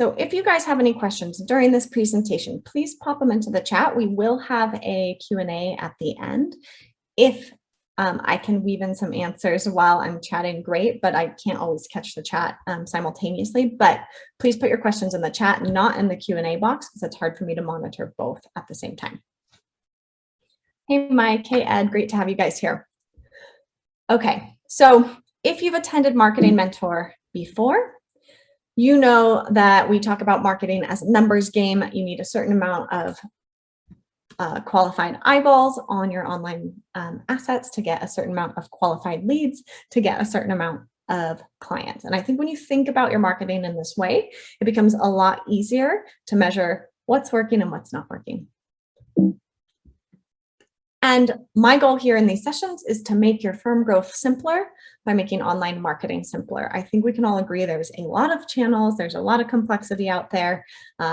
So if you guys have any questions during this presentation, please pop them into the chat. We will have a Q&A at the end. If I can weave in some answers while I'm chatting, great, but I can't always catch the chat simultaneously. But please put your questions in the chat, not in the Q&A box, because it's hard for me to monitor both at the same time. Hey, Mike. Hey, Ed. Great to have you guys here. Okay, so if you've attended Marketing Mentor before, you know that we talk about marketing as a numbers game. You need a certain amount of qualified eyeballs on your online assets to get a certain amount of qualified leads to get a certain amount of clients. And I think when you think about your marketing in this way, it becomes a lot easier to measure what's working and what's not working. And my goal here in these sessions is to make your firm growth simpler by making online marketing simpler. I think we can all agree there's a lot of channels, there's a lot of complexity out there.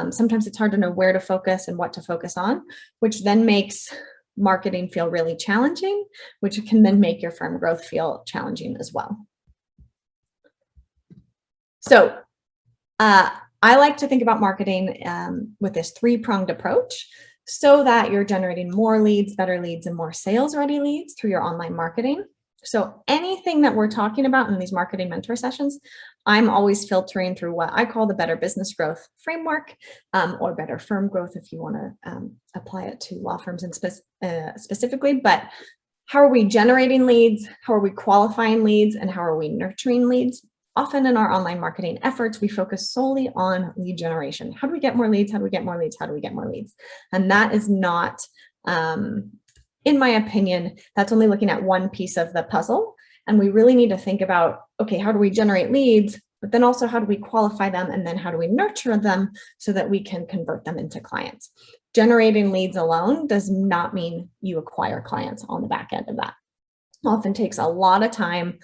Sometimes it's hard to know where to focus and what to focus on, which then makes marketing feel really challenging, which can then make your firm growth feel challenging as well. So I like to think about marketing with this three-pronged approach, so that you're generating more leads, better leads, and more sales-ready leads through your online marketing. So anything that we're talking about in these marketing mentor sessions, I'm always filtering through what I call the Better Business Growth Framework, or Better Firm Growth if you want to apply it to law firms and specifically. But how are we generating leads? How are we qualifying leads? And how are we nurturing leads? Often in our online marketing efforts, we focus solely on lead generation. How do we get more leads? How do we get more leads? How do we get more leads? And that is not, in my opinion, that's only looking at one piece of the puzzle. And we really need to think about, okay, how do we generate leads? But then also, how do we qualify them? And then how do we nurture them so that we can convert them into clients? Generating leads alone does not mean you acquire clients on the back end of that. It often takes a lot of time.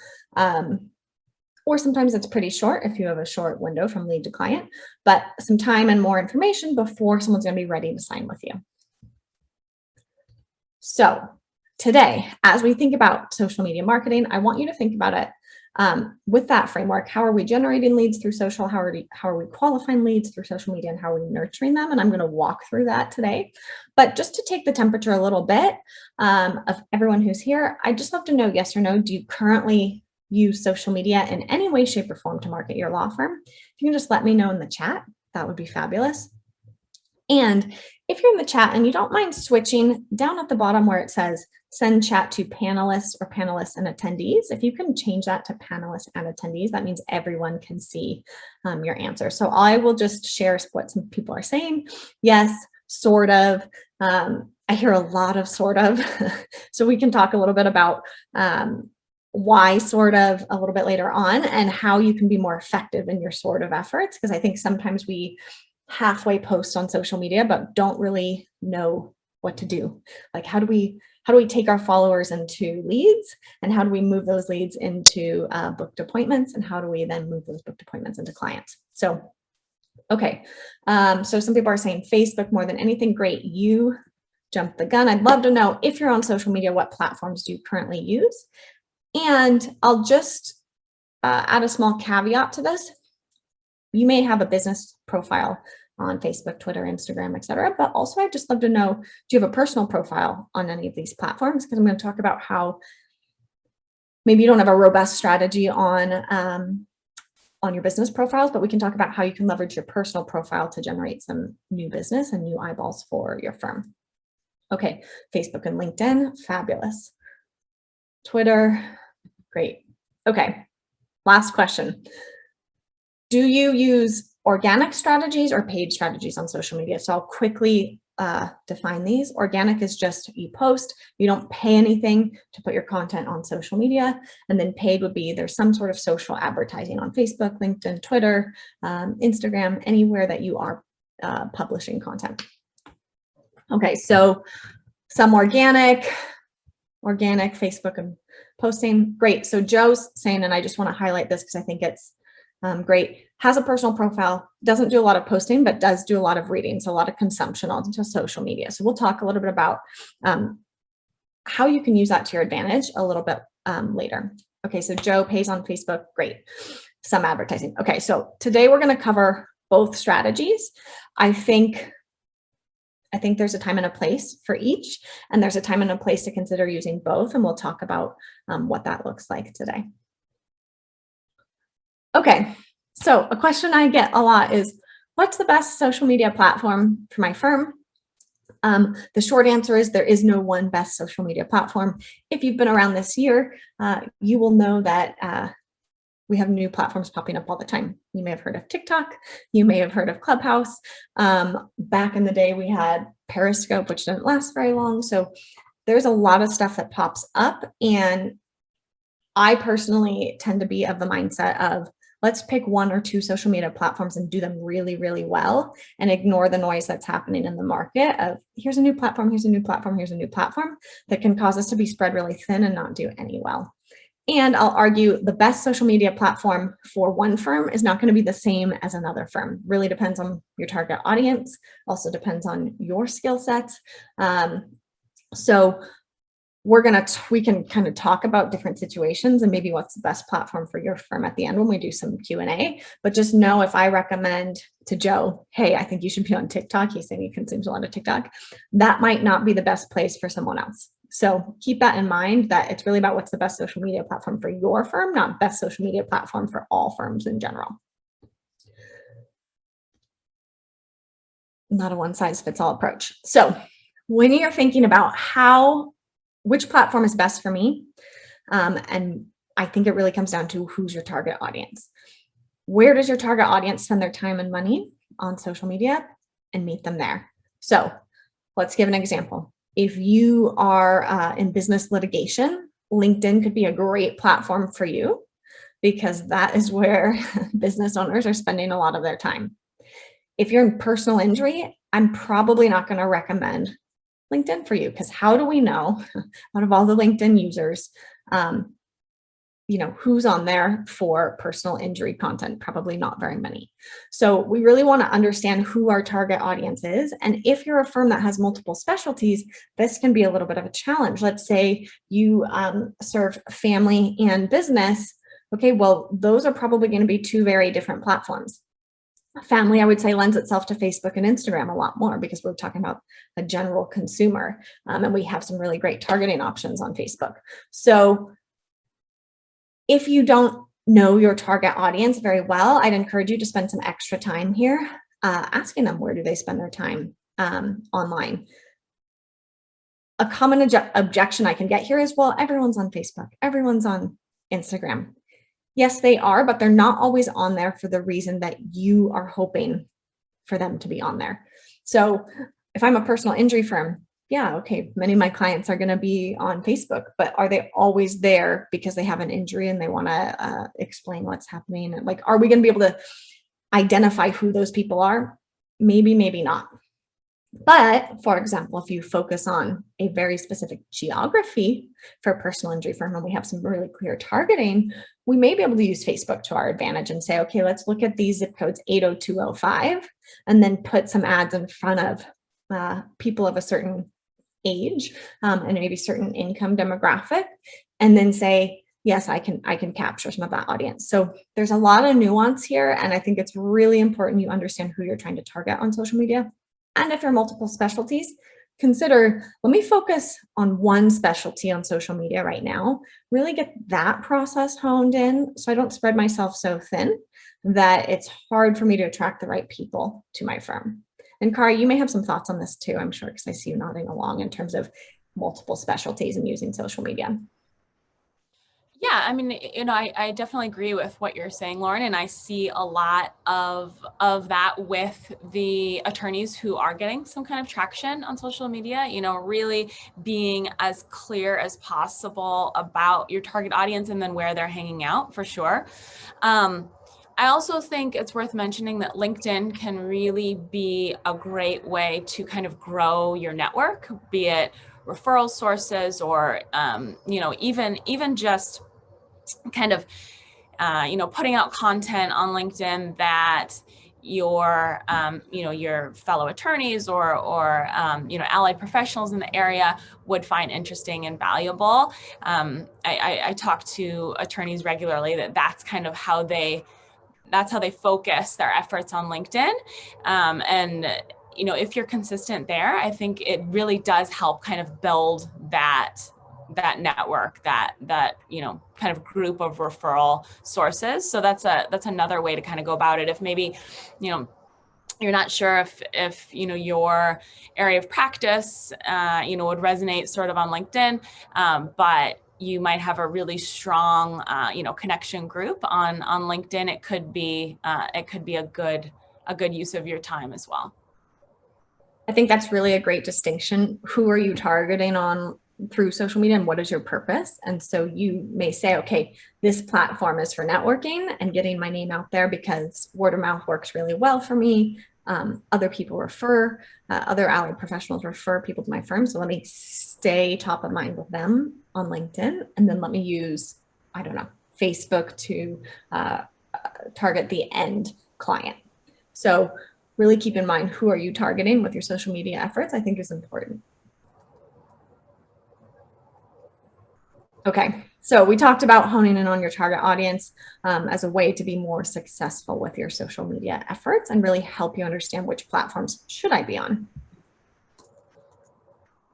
Or sometimes it's pretty short if you have a short window from lead to client, but some time and more information before someone's going to be ready to sign with you. So today, as we think about social media marketing, I want you to think about it with that framework. How are we generating leads through social? How are we qualifying leads through social media, and how are we nurturing them? And I'm going to walk through that today. But just to take the temperature a little bit of everyone who's here, I'd just love to know, yes or no, do you currently use social media in any way, shape, or form to market your law firm? If you can just let me know in the chat, that would be fabulous. And if you're in the chat and you don't mind switching down at the bottom where it says send chat to panelists or panelists and attendees, if you can change that to panelists and attendees, that means everyone can see your answer. So I will just share what some people are saying. Yes, sort of. I hear a lot of sort of. So we can talk a little bit about why sort of a little bit later on, and how you can be more effective in your sort of efforts. Because I think sometimes we halfway post on social media, but don't really know what to do. Like, how do we take our followers into leads, and how do we move those leads into booked appointments, and how do we then move those booked appointments into clients? So, okay. So some people are saying Facebook more than anything. Great. You jumped the gun. I'd love to know, if you're on social media, what platforms do you currently use? And I'll just add a small caveat to this. You may have a business profile on Facebook, Twitter, Instagram, etc. But also, I'd just love to know, do you have a personal profile on any of these platforms? Because I'm going to talk about how maybe you don't have a robust strategy on your business profiles, but we can talk about how you can leverage your personal profile to generate some new business and new eyeballs for your firm. Okay, Facebook and LinkedIn, fabulous. Twitter, great. Okay, last question. Do you use organic strategies or paid strategies on social media? So I'll quickly define these. Organic is just you post, you don't pay anything to put your content on social media. And then paid would be there's some sort of social advertising on Facebook, LinkedIn, Twitter, Instagram, anywhere that you are publishing content. Okay, so some organic, Facebook and posting. Great. So Joe's saying, and I just want to highlight this because I think it's great, has a personal profile, doesn't do a lot of posting, but does do a lot of reading, so a lot of consumption onto social media. So we'll talk a little bit about how you can use that to your advantage a little bit later. Okay, so Joe pays on Facebook, great. Some advertising. Okay, so today we're going to cover both strategies. I think there's a time and a place for each, and there's a time and a place to consider using both, and we'll talk about what that looks like today. Okay, so a question I get a lot is, what's the best social media platform for my firm? The short answer is there is no one best social media platform. If you've been around this year, you will know that we have new platforms popping up all the time. You may have heard of TikTok. You may have heard of Clubhouse. Back in the day, we had Periscope, which didn't last very long. So there's a lot of stuff that pops up. And I personally tend to be of the mindset of, let's pick one or two social media platforms and do them really, really well, and ignore the noise that's happening in the market of here's a new platform, here's a new platform, here's a new platform that can cause us to be spread really thin and not do any well. And I'll argue the best social media platform for one firm is not going to be the same as another firm. Really depends on your target audience, also depends on your skill sets. So we can kind of talk about different situations and maybe what's the best platform for your firm at the end when we do some Q&A. But just know, if I recommend to Joe, hey, I think you should be on TikTok, he's saying he consumes a lot of TikTok, that might not be the best place for someone else. So keep that in mind, that it's really about what's the best social media platform for your firm, not best social media platform for all firms in general. Not a one size fits all approach. So when you're thinking about which platform is best for me, and I think it really comes down to who's your target audience. Where does your target audience spend their time and money on social media, and meet them there. So let's give an example. If you are in business litigation, LinkedIn could be a great platform for you, because that is where business owners are spending a lot of their time. If you're in personal injury, I'm probably not going to recommend LinkedIn for you, because how do we know out of all the LinkedIn users, who's on there for personal injury content? Probably not very many. So we really want to understand who our target audience is. And if you're a firm that has multiple specialties, this can be a little bit of a challenge. Let's say you serve family and business. Okay, well, those are probably going to be two very different platforms. Family, I would say, lends itself to Facebook and Instagram a lot more, because we're talking about a general consumer, and we have some really great targeting options on Facebook. So if you don't know your target audience very well, I'd encourage you to spend some extra time here asking them, where do they spend their time online? A common objection I can get here is, well, everyone's on Facebook, everyone's on Instagram. Yes, they are, but they're not always on there for the reason that you are hoping for them to be on there. So if I'm a personal injury firm, yeah, okay, many of my clients are going to be on Facebook, but are they always there because they have an injury and they want to explain what's happening? Like, are we going to be able to identify who those people are? Maybe, maybe not. But for example, if you focus on a very specific geography for a personal injury firm, and we have some really clear targeting, we may be able to use Facebook to our advantage and say, okay, let's look at these zip codes 80205, and then put some ads in front of people of a certain age and maybe certain income demographic, and then say, yes, I can capture some of that audience. So there's a lot of nuance here, and I think it's really important you understand who you're trying to target on social media. And if you're multiple specialties, consider, let me focus on one specialty on social media right now, really get that process honed in so I don't spread myself so thin that it's hard for me to attract the right people to my firm. And Kara, you may have some thoughts on this too, I'm sure, because I see you nodding along in terms of multiple specialties and using social media. Yeah, I mean, I definitely agree with what you're saying, Lauren, and I see a lot of that with the attorneys who are getting some kind of traction on social media, really being as clear as possible about your target audience and then where they're hanging out, for sure. I also think it's worth mentioning that LinkedIn can really be a great way to kind of grow your network, be it referral sources or, even just kind of, putting out content on LinkedIn that your fellow attorneys or allied professionals in the area would find interesting and valuable. I talk to attorneys regularly that's kind of how they that's how they focus their efforts on LinkedIn. And if you're consistent there, I think it really does help kind of build that network, that kind of group of referral sources. So that's another way to kind of go about it. If maybe you're not sure if your area of practice would resonate sort of on LinkedIn, but you might have a really strong connection group on LinkedIn. It could be a good use of your time as well. I think that's really a great distinction. Who are you targeting on through social media, and what is your purpose? And so you may say, okay, this platform is for networking and getting my name out there because word of mouth works really well for me. Other people refer, other allied professionals refer people to my firm. So let me stay top of mind with them on LinkedIn. And then let me use, I don't know, Facebook to target the end client. So really keep in mind, who are you targeting with your social media efforts, I think is important. Okay, so we talked about honing in on your target audience as a way to be more successful with your social media efforts and really help you understand which platforms should I be on.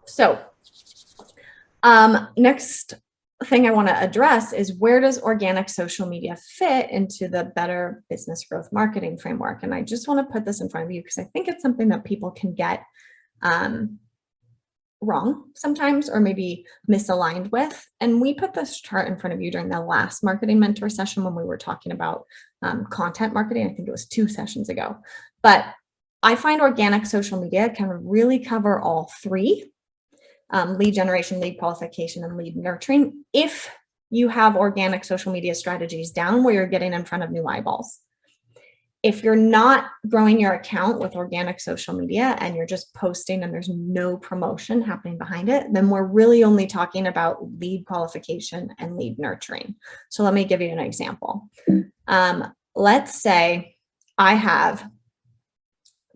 So next thing I want to address is, where does organic social media fit into the Better Business Growth Marketing framework? And I just want to put this in front of you because I think it's something that people can get wrong sometimes, or maybe misaligned with. And we put this chart in front of you during the last marketing mentor session when we were talking about content marketing. I think it was 2 sessions ago. But I find organic social media can really cover all 3. Lead generation, lead qualification, and lead nurturing, if you have organic social media strategies down where you're getting in front of new eyeballs. If you're not growing your account with organic social media and you're just posting and there's no promotion happening behind it, then we're really only talking about lead qualification and lead nurturing. So let me give you an example. Let's say I have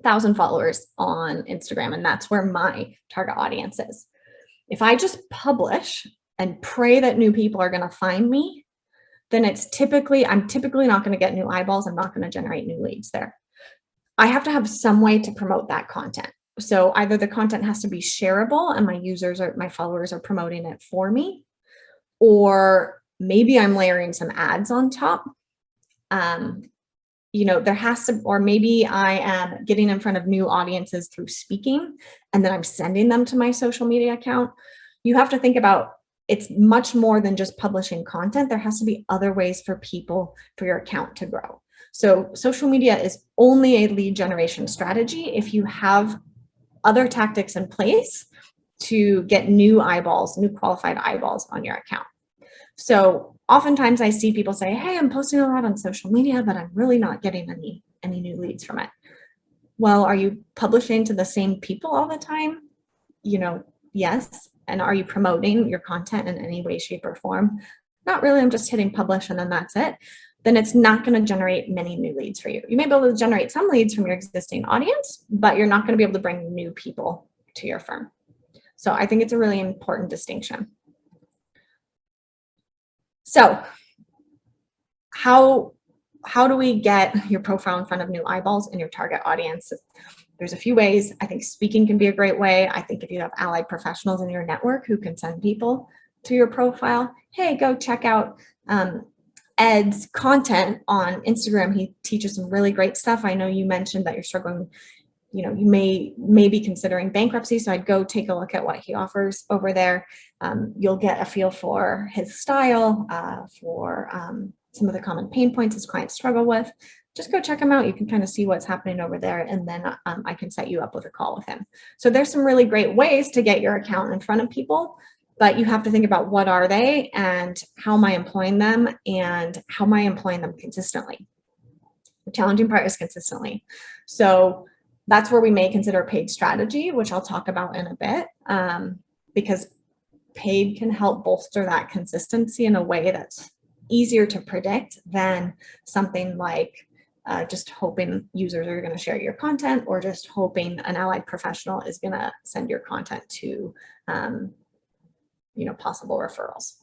1,000 followers on Instagram, and that's where my target audience is. If I just publish and pray that new people are going to find me, then I'm typically not going to get new eyeballs. I'm not going to generate new leads there. I have to have some way to promote that content. So either the content has to be shareable and my users or my followers are promoting it for me, or maybe I'm layering some ads on top. There has to, or maybe I am getting in front of new audiences through speaking, and then I'm sending them to my social media account. You have to think about, it's much more than just publishing content. There has to be other ways for your account to grow. So social media is only a lead generation strategy if you have other tactics in place to get new eyeballs, new qualified eyeballs on your account. So oftentimes I see people say, hey, I'm posting a lot on social media, but I'm really not getting any new leads from it. Well, are you publishing to the same people all the time? Yes. And are you promoting your content in any way, shape, or form? Not really. I'm just hitting publish and then that's it. Then it's not going to generate many new leads for you. You may be able to generate some leads from your existing audience, but you're not going to be able to bring new people to your firm. So I think it's a really important distinction. So how do we get your profile in front of new eyeballs and your target audience? There's a few ways. I think speaking can be a great way. I think if you have allied professionals in your network who can send people to your profile, hey, go check out Ed's content on Instagram. He teaches some really great stuff. I know you mentioned that you're struggling, you may be considering bankruptcy. So I'd go take a look at what he offers over there. You'll get a feel for his style, for some of the common pain points his clients struggle with. Just go check him out. You can kind of see what's happening over there. And then I can set you up with a call with him. So there's some really great ways to get your account in front of people, but you have to think about, what are they and how am I employing them, and how am I employing them consistently? The challenging part is consistently. So that's where we may consider paid strategy, which I'll talk about in a bit, because paid can help bolster that consistency in a way that's easier to predict than something like just hoping users are going to share your content, or just hoping an allied professional is going to send your content to possible referrals.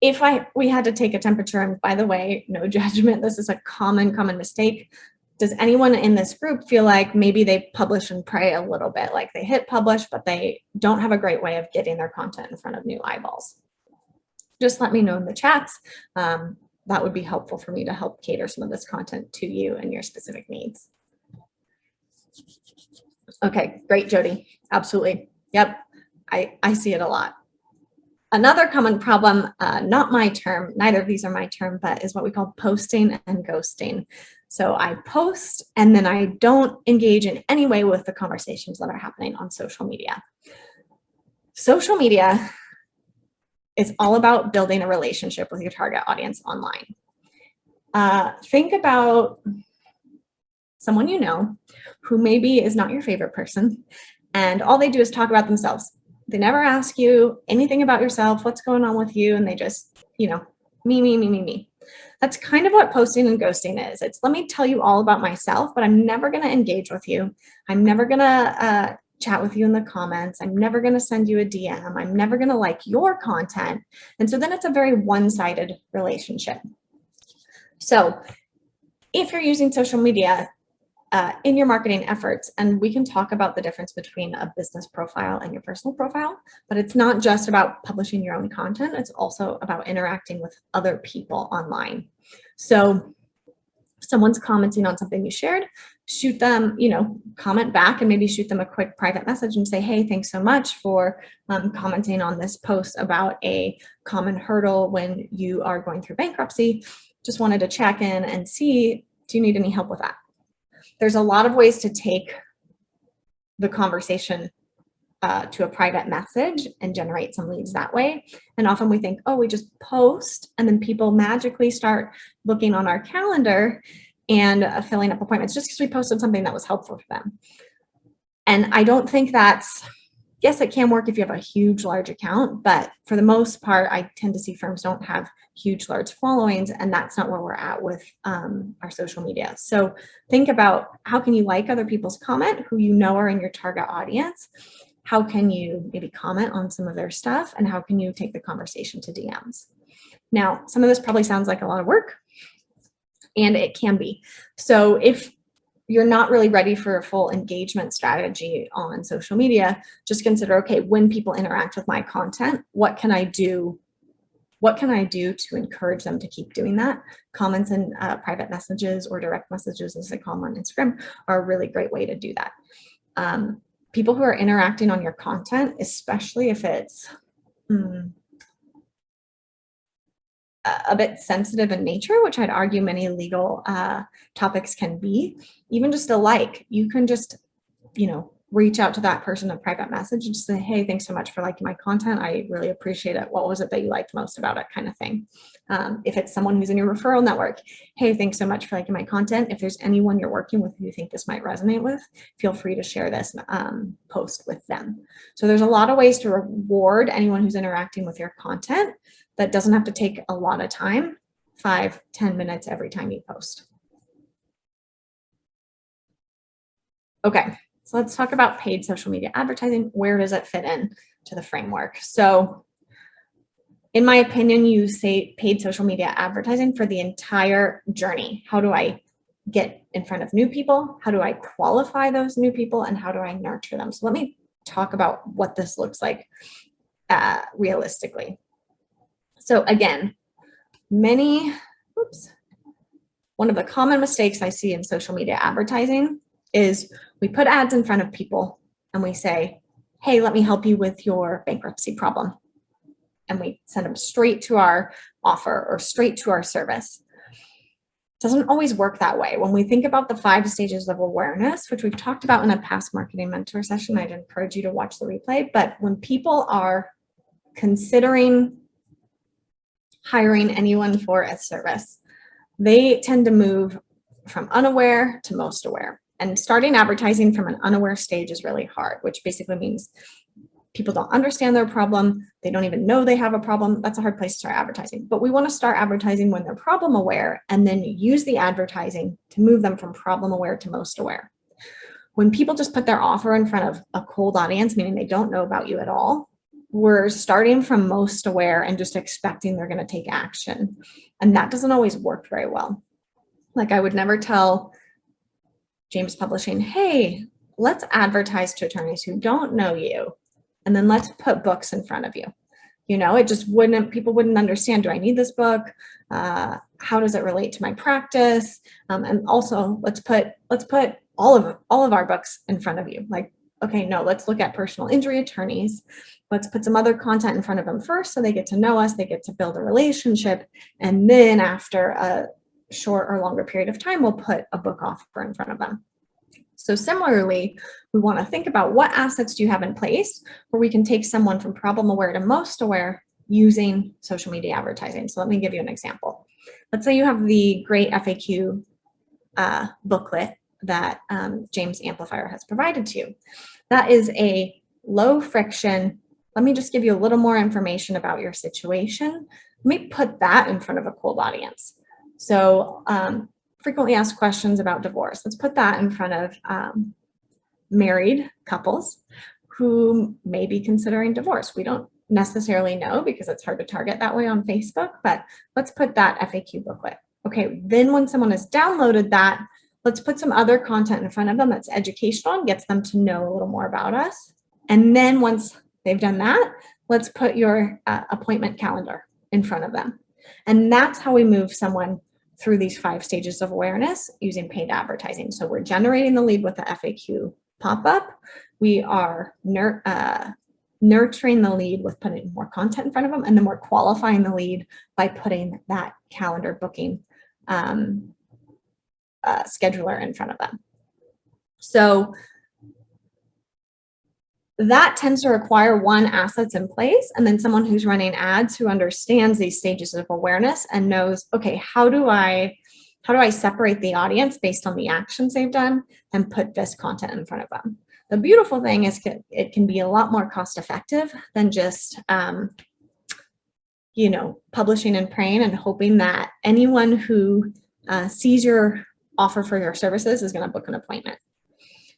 if we had to take a temperature, and by the way, no judgment, this is a common mistake. Does anyone in this group feel like maybe they publish and pray a little bit, like they hit publish, but they don't have a great way of getting their content in front of new eyeballs? Just let me know in the chats. That would be helpful for me to help cater some of this content to you and your specific needs. Okay, great, Jody. Absolutely. Yep, I see it a lot. Another common problem, not my term, neither of these are my term, but is what we call posting and ghosting. So I post and then I don't engage in any way with the conversations that are happening on social media. Social media is all about building a relationship with your target audience online. Think about someone you know who maybe is not your favorite person, and all they do is talk about themselves. They never ask you anything about yourself, what's going on with you, and they just, me. That's kind of what posting and ghosting is. It's, let me tell you all about myself, but I'm never going to engage with you. I'm never going to chat with you in the comments. I'm never going to send you a DM. I'm never going to like your content. And so then it's a very one-sided relationship. So if you're using social media in your marketing efforts, and we can talk about the difference between a business profile and your personal profile, but it's not just about publishing your own content. It's also about interacting with other people online. So someone's commenting on something you shared, shoot them, comment back and maybe shoot them a quick private message and say, hey, thanks so much for commenting on this post about a common hurdle when you are going through bankruptcy. Just wanted to check in and see, do you need any help with that? There's a lot of ways to take the conversation to a private message and generate some leads that way. And often we think, oh, we just post and then people magically start looking on our calendar and filling up appointments just because we posted something that was helpful for them. And I don't think that's, yes, it can work if you have a huge, large account, but for the most part, I tend to see firms don't have huge, large followings, and that's not where we're at with our social media. So think about, how can you like other people's comment who you know are in your target audience? How can you maybe comment on some of their stuff? And how can you take the conversation to DMs? Now, some of this probably sounds like a lot of work, and it can be. So if you're not really ready for a full engagement strategy on social media, just consider, okay, when people interact with my content, what can I do? What can I do to encourage them to keep doing that? Comments and private messages, or direct messages, as they call them on Instagram, are a really great way to do that. People who are interacting on your content, especially if it's a bit sensitive in nature, which I'd argue many legal topics can be, even just a like, you can just, reach out to that person, a private message, and just say, hey, thanks so much for liking my content. I really appreciate it. What was it that you liked most about it, kind of thing. If it's someone who's in your referral network, hey, thanks so much for liking my content. If there's anyone you're working with who you think this might resonate with, feel free to share this post with them. So there's a lot of ways to reward anyone who's interacting with your content that doesn't have to take a lot of time, 5-10 minutes every time you post. Okay, so let's talk about paid social media advertising. Where does it fit in to the framework? So in my opinion, you say paid social media advertising for the entire journey. How do I get in front of new people? How do I qualify those new people? And how do I nurture them? So let me talk about what this looks like realistically. So again, one of the common mistakes I see in social media advertising is we put ads in front of people and we say, hey, let me help you with your bankruptcy problem. And we send them straight to our offer or straight to our service. It doesn't always work that way. When we think about the 5 stages of awareness, which we've talked about in a past marketing mentor session, I'd encourage you to watch the replay. But when people are considering hiring anyone for a service, they tend to move from unaware to most aware. And starting advertising from an unaware stage is really hard, which basically means people don't understand their problem. They don't even know they have a problem. That's a hard place to start advertising. But we want to start advertising when they're problem aware, and then use the advertising to move them from problem aware to most aware. When people just put their offer in front of a cold audience, meaning they don't know about you at all, we're starting from most aware and just expecting they're going to take action. And that doesn't always work very well. Like I would never tell James Publishing, hey, let's advertise to attorneys who don't know you, and then let's put books in front of you. You know, it just wouldn't, people wouldn't understand, do I need this book? How does it relate to my practice? And also let's put all of our books in front of you. Like, okay, no, let's look at personal injury attorneys. Let's put some other content in front of them first so they get to know us, they get to build a relationship. And then after a short or longer period of time, we'll put a book offer in front of them. So similarly, we want to think about what assets do you have in place where we can take someone from problem aware to most aware using social media advertising. So let me give you an example. Let's say you have the great FAQ booklet that James Amplifier has provided to you. That is a low friction. Let me just give you a little more information about your situation. Let me put that in front of a cold audience. So frequently asked questions about divorce. Let's put that in front of married couples who may be considering divorce. We don't necessarily know because it's hard to target that way on Facebook, but let's put that FAQ booklet. Okay, then when someone has downloaded that, let's put some other content in front of them that's educational and gets them to know a little more about us. And then once they've done that, let's put your appointment calendar in front of them. And that's how we move someone through these 5 stages of awareness using paid advertising. So we're generating the lead with the FAQ pop-up. We are nurturing the lead with putting more content in front of them, and then we're qualifying the lead by putting that calendar booking scheduler in front of them. So that tends to require one, assets in place, and then someone who's running ads who understands these stages of awareness and knows, okay, how do I separate the audience based on the actions they've done and put this content in front of them. The beautiful thing is it can be a lot more cost effective than just publishing and praying and hoping that anyone who sees your offer for your services is going to book an appointment.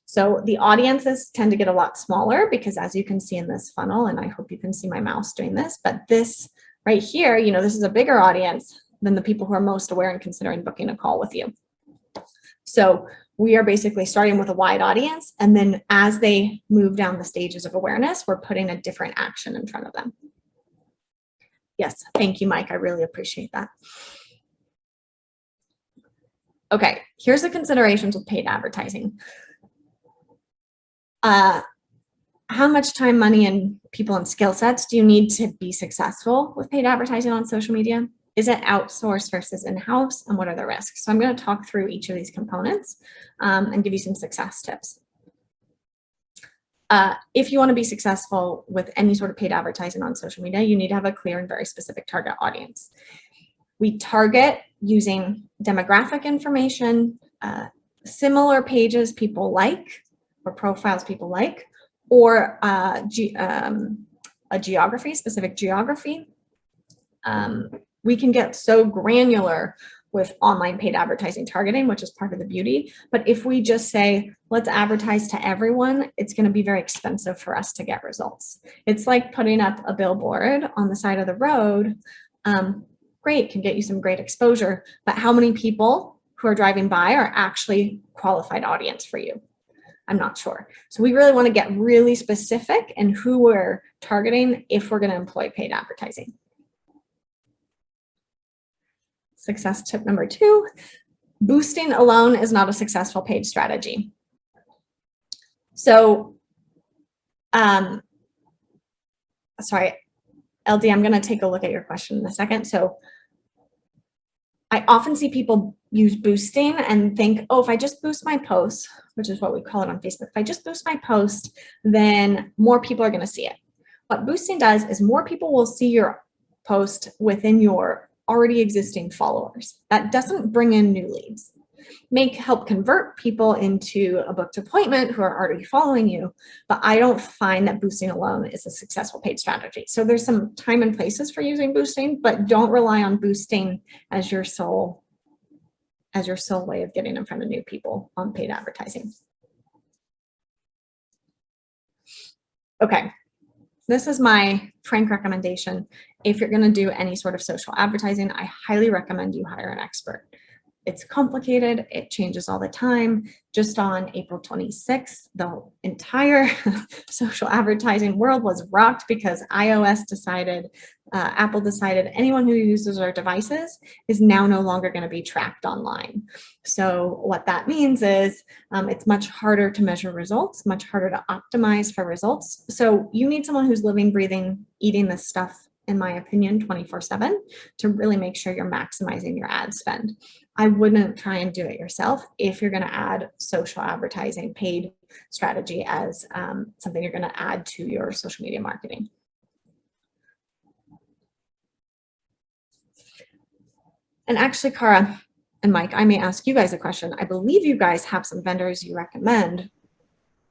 So the audiences tend to get a lot smaller because, as you can see in this funnel, and I hope you can see my mouse doing this, but this right here, this is a bigger audience than the people who are most aware and considering booking a call with you. So we are basically starting with a wide audience, and then as they move down the stages of awareness, we're putting a different action in front of them. Yes, thank you, Mike. I really appreciate that. Okay, here's the considerations with paid advertising. How much time, money, and people and skill sets do you need to be successful with paid advertising on social media? Is it outsourced versus in-house, and what are the risks? So I'm going to talk through each of these components and give you some success tips. If you want to be successful with any sort of paid advertising on social media, you need to have a clear and very specific target audience. We target using demographic information, similar pages people like, or profiles people like, or a geography, specific geography. We can get so granular with online paid advertising targeting, which is part of the beauty. But if we just say, let's advertise to everyone, it's going to be very expensive for us to get results. It's like putting up a billboard on the side of the road. Great, can get you some great exposure, but how many people who are driving by are actually qualified audience for you? I'm not sure. So we really want to get really specific in who we're targeting if we're going to employ paid advertising. Success tip number 2, boosting alone is not a successful paid strategy. So, sorry, LD, I'm going to take a look at your question in a second. So I often see people use boosting and think, oh, if I just boost my post, which is what we call it on Facebook, if I just boost my post, then more people are going to see it. What boosting does is more people will see your post within your already existing followers. That doesn't bring in new leads. Help convert people into a booked appointment who are already following you, but I don't find that boosting alone is a successful paid strategy. So there's some time and places for using boosting, but don't rely on boosting as your sole way of getting in front of new people on paid advertising. Okay, this is my frank recommendation. If you're going to do any sort of social advertising, I highly recommend you hire an expert. It's complicated. It changes all the time. Just on April 26th, the entire social advertising world was rocked because iOS decided, Apple decided anyone who uses our devices is now no longer going to be tracked online. So what that means is it's much harder to measure results, much harder to optimize for results. So you need someone who's living, breathing, eating this stuff, in my opinion, 24/7 to really make sure you're maximizing your ad spend. I wouldn't try and do it yourself if you're going to add social advertising paid strategy as something you're going to add to your social media marketing. And actually, Cara and Mike, I may ask you guys a question. I believe you guys have some vendors you recommend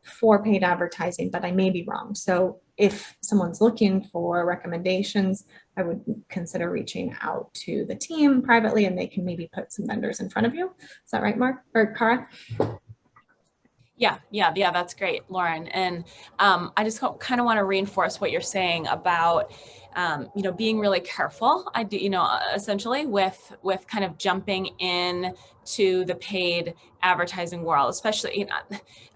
for paid advertising, but I may be wrong. So if someone's looking for recommendations, I would consider reaching out to the team privately and they can maybe put some vendors in front of you. Is that right, Mark or Cara? Yeah, that's great, Lauren. And I just kind of want to reinforce what you're saying about, being really careful. I do, essentially with kind of jumping in to the paid advertising world, especially,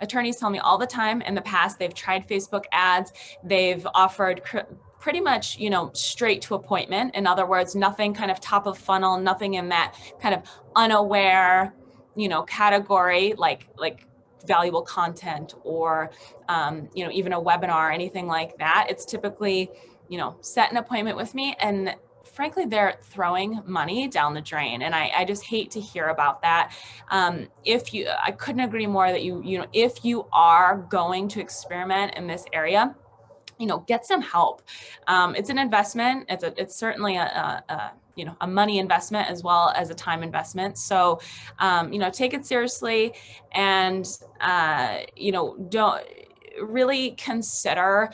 attorneys tell me all the time in the past, they've tried Facebook ads, they've offered pretty much, straight to appointment. In other words, nothing kind of top of funnel, nothing in that kind of unaware, category, like valuable content or, even a webinar, anything like that. It's typically, set an appointment with me, and frankly, they're throwing money down the drain. And I just hate to hear about that. I couldn't agree more that if you are going to experiment in this area, get some help. It's an investment. It's certainly a money investment as well as a time investment. So, take it seriously and, don't really consider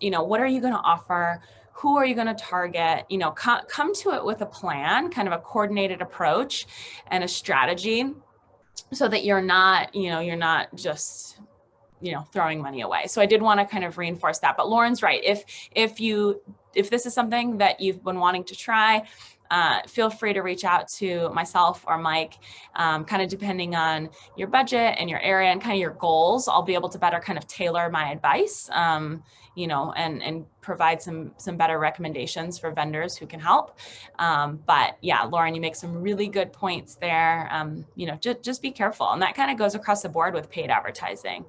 what are you going to offer? Who are you going to target? Come to it with a plan, kind of a coordinated approach and a strategy so that you're not just throwing money away. So I did want to kind of reinforce that. But Lauren's right. If this is something that you've been wanting to try, feel free to reach out to myself or Mike, kind of depending on your budget and your area and kind of your goals. I'll be able to better kind of tailor my advice, and provide some better recommendations for vendors who can help. But yeah, Lauren, you make some really good points there. Just be careful. And that kind of goes across the board with paid advertising.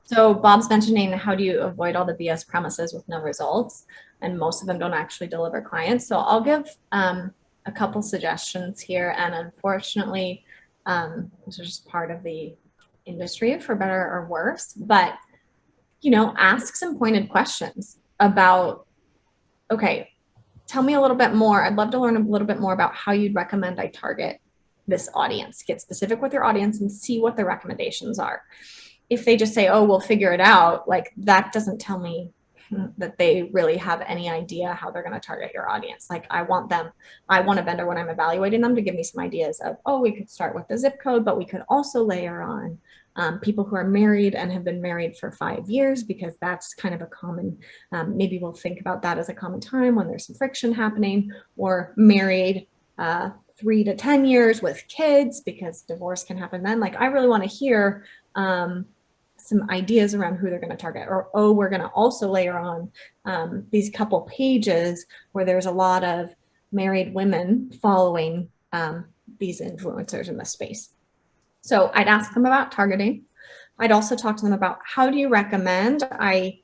So Bob's mentioning, how do you avoid all the BS promises with no results? And most of them don't actually deliver clients. So I'll give a couple suggestions here. And unfortunately, this is just part of the industry, for better or worse. But, ask some pointed questions about, okay, tell me a little bit more. I'd love to learn a little bit more about how you'd recommend I target this audience. Get specific with your audience and see what the recommendations are. If they just say, oh, we'll figure it out, like that doesn't tell me that they really have any idea how they're going to target your audience. Like I want a vendor when I'm evaluating them to give me some ideas of, oh, we could start with the zip code, but we could also layer on people who are married and have been married for 5 years, because that's kind of a common, maybe we'll think about that as a common time when there's some friction happening, or married 3 to 10 years with kids, because divorce can happen then. Like I really want to hear some ideas around who they're going to target, or, oh, we're going to also layer on these couple pages where there's a lot of married women following these influencers in this space. So I'd ask them about targeting. I'd also talk to them about, how do you recommend I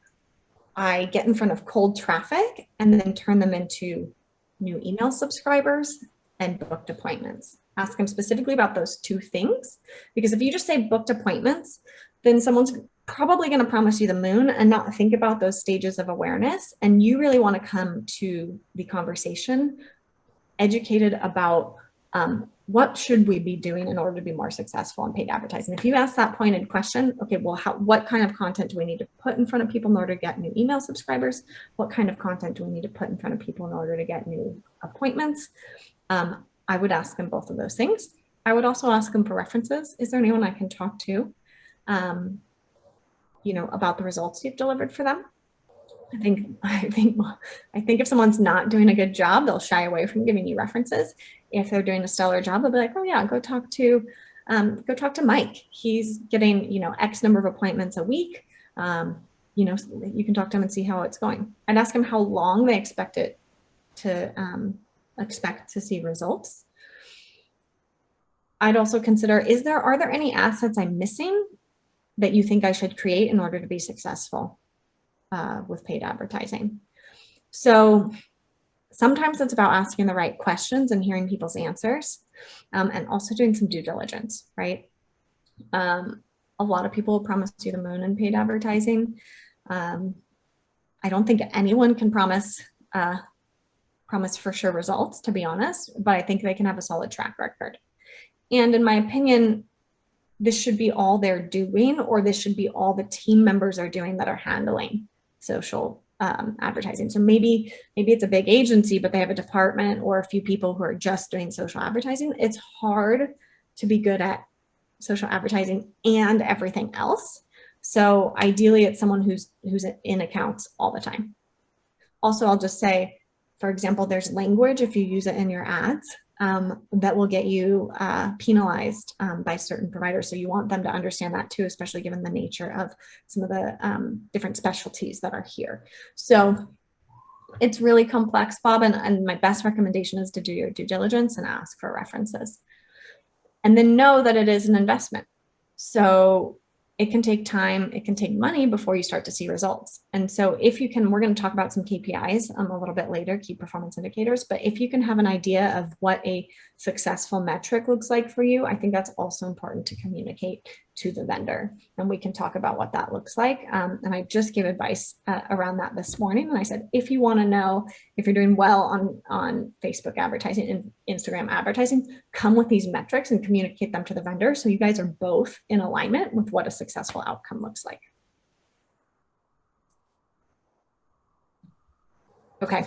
get in front of cold traffic and then turn them into new email subscribers and booked appointments? Ask them specifically about those two things, because if you just say booked appointments, then someone's probably going to promise you the moon and not think about those stages of awareness. And you really want to come to the conversation educated about what should we be doing in order to be more successful in paid advertising. If you ask that pointed question, okay, well, what kind of content do we need to put in front of people in order to get new email subscribers? What kind of content do we need to put in front of people in order to get new appointments? I would ask them both of those things. I would also ask them for references. Is there anyone I can talk to about the results you've delivered for them. I think if someone's not doing a good job, they'll shy away from giving you references. If they're doing a stellar job, they'll be like, oh yeah, go talk to Mike. He's getting, X number of appointments a week. You can talk to him and see how it's going. I'd ask them how long they expect to see results. I'd also consider, are there any assets I'm missing that you think I should create in order to be successful with paid advertising? So sometimes it's about asking the right questions and hearing people's answers, and also doing some due diligence, right? A lot of people promise you the moon in paid advertising. I don't think anyone can promise for sure results, to be honest, but I think they can have a solid track record. And in my opinion, this should be all they're doing, or this should be all the team members are doing that are handling social advertising. So maybe it's a big agency, but they have a department or a few people who are just doing social advertising. It's hard to be good at social advertising and everything else. So ideally, it's someone who's in accounts all the time. Also, I'll just say, for example, there's language, if you use it in your ads, that will get you penalized by certain providers. So you want them to understand that too, especially given the nature of some of the different specialties that are here. So it's really complex, Bob, and my best recommendation is to do your due diligence and ask for references. And then know that it is an investment. So it can take time, it can take money before you start to see results. And so if you can, we're going to talk about some KPIs a little bit later, key performance indicators, but if you can have an idea of what a successful metric looks like for you, I think that's also important to communicate to the vendor. And we can talk about what that looks like. And I just gave advice around that this morning. And I said, if you want to know if you're doing well on Facebook advertising and Instagram advertising, come with these metrics and communicate them to the vendor, so you guys are both in alignment with what a successful outcome looks like. Okay.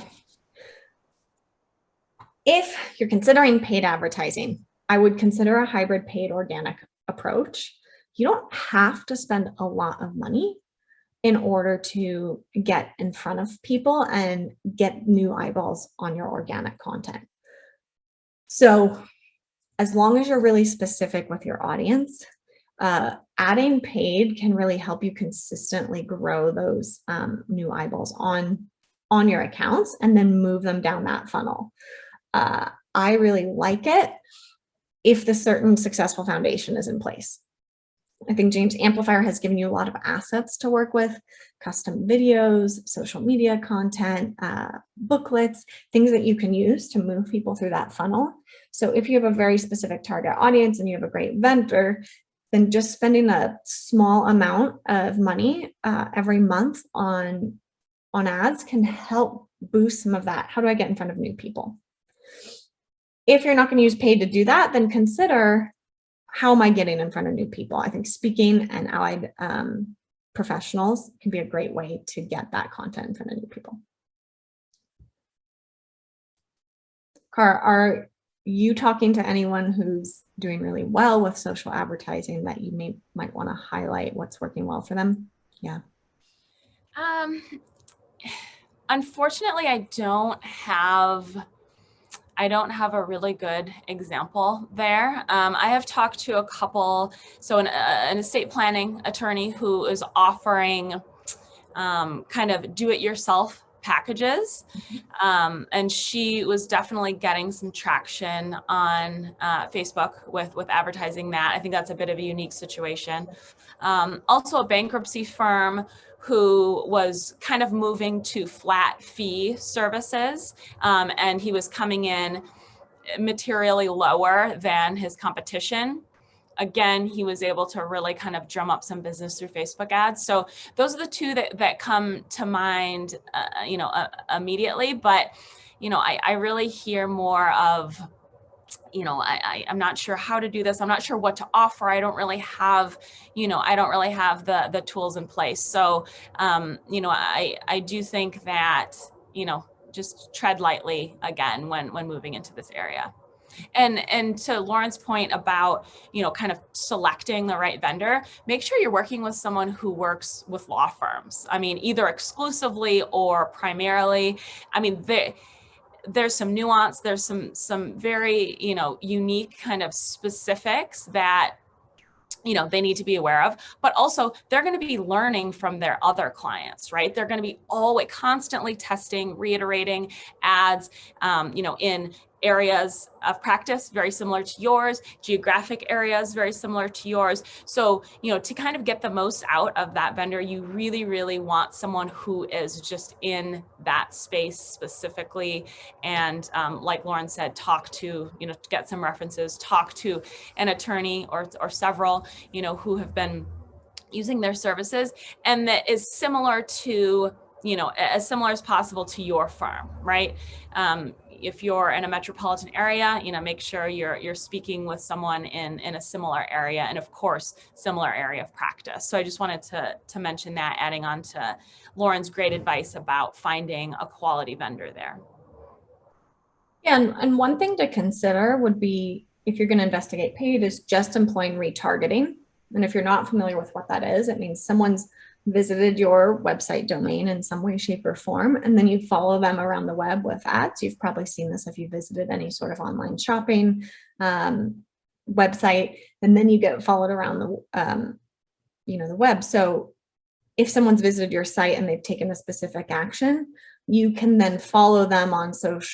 If you're considering paid advertising, I would consider a hybrid paid organic approach. You don't have to spend a lot of money in order to get in front of people and get new eyeballs on your organic content. So as long as you're really specific with your audience, adding paid can really help you consistently grow those new eyeballs on your accounts and then move them down that funnel. I really like it if the certain successful foundation is in place. I think James Amplifier has given you a lot of assets to work with: custom videos, social media content, booklets, things that you can use to move people through that funnel. So if you have a very specific target audience and you have a great vendor, then just spending a small amount of money every month on ads can help boost some of that. How do I get in front of new people? If you're not going to use paid to do that, then consider, how am I getting in front of new people? I think speaking and allied professionals can be a great way to get that content in front of new people. Car, are you talking to anyone who's doing really well with social advertising that you might want to highlight what's working well for them? Yeah. Unfortunately, I don't have a really good example there. I have talked to a couple, so an estate planning attorney who is offering kind of do-it-yourself packages. And she was definitely getting some traction on Facebook with advertising that. I think that's a bit of a unique situation. Also a bankruptcy firm who was kind of moving to flat fee services, and he was coming in materially lower than his competition. Again, he was able to really kind of drum up some business through Facebook ads. So those are the two that come to mind, immediately. But, I really hear more of, I'm not sure how to do this. I'm not sure what to offer. I don't really have the tools in place. So, I do think that, just tread lightly again when moving into this area. And to Lauren's point about, kind of selecting the right vendor, make sure you're working with someone who works with law firms. I mean, either exclusively or primarily. I mean, there's some nuance, there's some very, unique kind of specifics that they need to be aware of, but also they're going to be learning from their other clients, right? They're going to be always constantly testing, reiterating ads, in areas of practice very similar to yours, geographic areas very similar to yours. So, to kind of get the most out of that vendor, you really, really want someone who is just in that space specifically. And like Lauren said, talk to, get some references, talk to an attorney or several, who have been using their services, and that is similar to, as similar as possible to your firm, right? If you're in a metropolitan area, make sure you're speaking with someone in a similar area, and of course, similar area of practice. So I just wanted to mention that, adding on to Lauren's great advice about finding a quality vendor there. Yeah, and one thing to consider would be, if you're going to investigate paid, is just employing retargeting. And if you're not familiar with what that is, it means someone's visited your website domain in some way, shape, or form, and then you follow them around the web with ads. You've probably seen this if you visited any sort of online shopping website, and then you get followed around the web. So if someone's visited your site and they've taken a specific action, you can then follow them on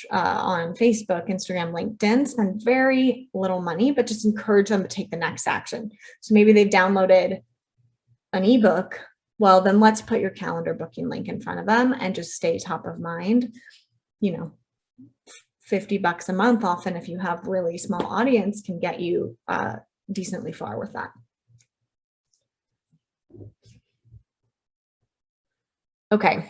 on Facebook, Instagram, LinkedIn, spend very little money, but just encourage them to take the next action. So maybe they've downloaded an ebook. Well, then let's put your calendar booking link in front of them and just stay top of mind. $50 a month, often if you have really small audience, can get you decently far with that. Okay.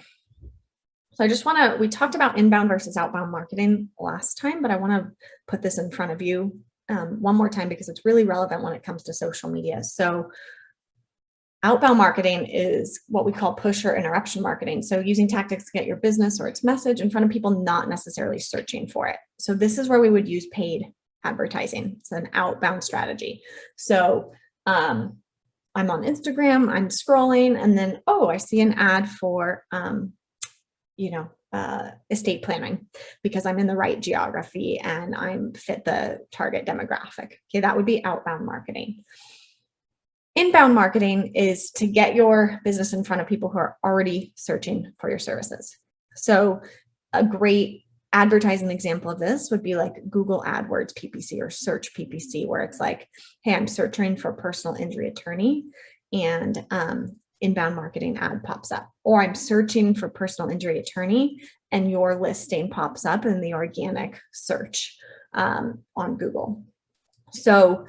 So I just we talked about inbound versus outbound marketing last time, but I want to put this in front of you one more time because it's really relevant when it comes to social media. So outbound marketing is what we call push or interruption marketing. So using tactics to get your business or its message in front of people not necessarily searching for it. So this is where we would use paid advertising. It's an outbound strategy. So I'm on Instagram, I'm scrolling, and then, I see an ad for, estate planning because I'm in the right geography and I'm fit the target demographic. Okay, that would be outbound marketing. Inbound marketing is to get your business in front of people who are already searching for your services. So a great advertising example of this would be like Google AdWords PPC or search PPC, where it's like, hey, I'm searching for personal injury attorney, and inbound marketing ad pops up. Or I'm searching for personal injury attorney and your listing pops up in the organic search on Google. So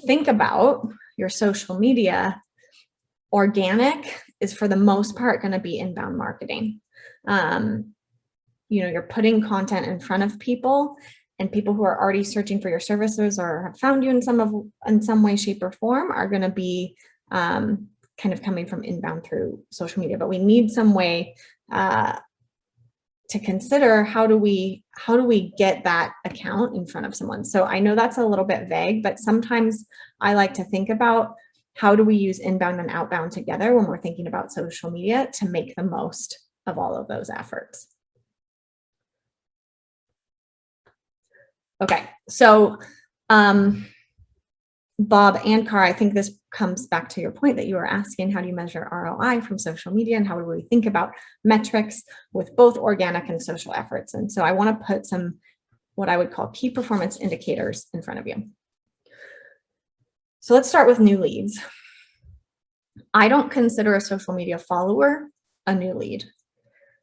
think about your social media. Organic is for the most part going to be inbound marketing. You're putting content in front of people, and people who are already searching for your services or have found you in some way, shape, or form are going to be kind of coming from inbound through social media. But we need some way to consider how do we get that account in front of someone. So I know that's a little bit vague, but sometimes I like to think about how do we use inbound and outbound together when we're thinking about social media to make the most of all of those efforts. Okay, so Bob and Cara, I think this comes back to your point that you were asking, how do you measure ROI from social media, and how do we think about metrics with both organic and social efforts? And so I want to put some, what I would call key performance indicators in front of you. So let's start with new leads. I don't consider a social media follower a new lead.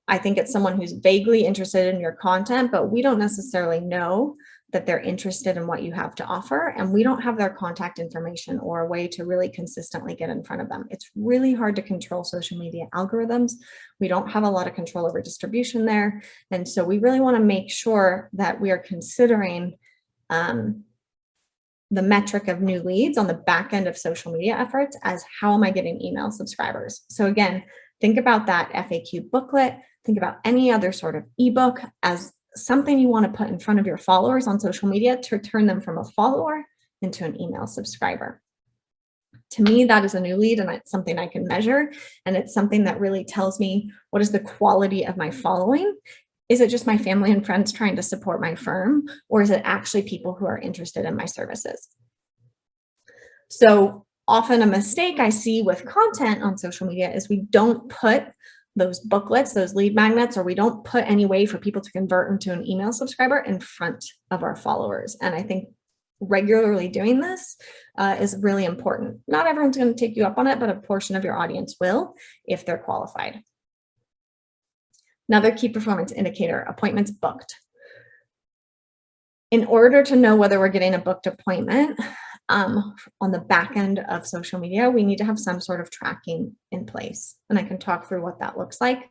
I think it's someone who's vaguely interested in your content, but we don't necessarily know that they're interested in what you have to offer, and we don't have their contact information or a way to really consistently get in front of them. It's really hard to control social media algorithms. We don't have a lot of control over distribution there. And so we really want to make sure that we are considering the metric of new leads on the back end of social media efforts as how am I getting email subscribers? So again, think about that FAQ booklet, think about any other sort of ebook as something you want to put in front of your followers on social media to turn them from a follower into an email subscriber. To me, that is a new lead, and it's something I can measure. And it's something that really tells me what is the quality of my following. Is it just my family and friends trying to support my firm, or is it actually people who are interested in my services? So often a mistake I see with content on social media is we don't put those booklets, those lead magnets, or we don't put any way for people to convert into an email subscriber in front of our followers. And I think regularly doing this is really important. Not everyone's going to take you up on it, but a portion of your audience will if they're qualified. Another key performance indicator, appointments booked. In order to know whether we're getting a booked appointment on the back end of social media, we need to have some sort of tracking in place. And I can talk through what that looks like.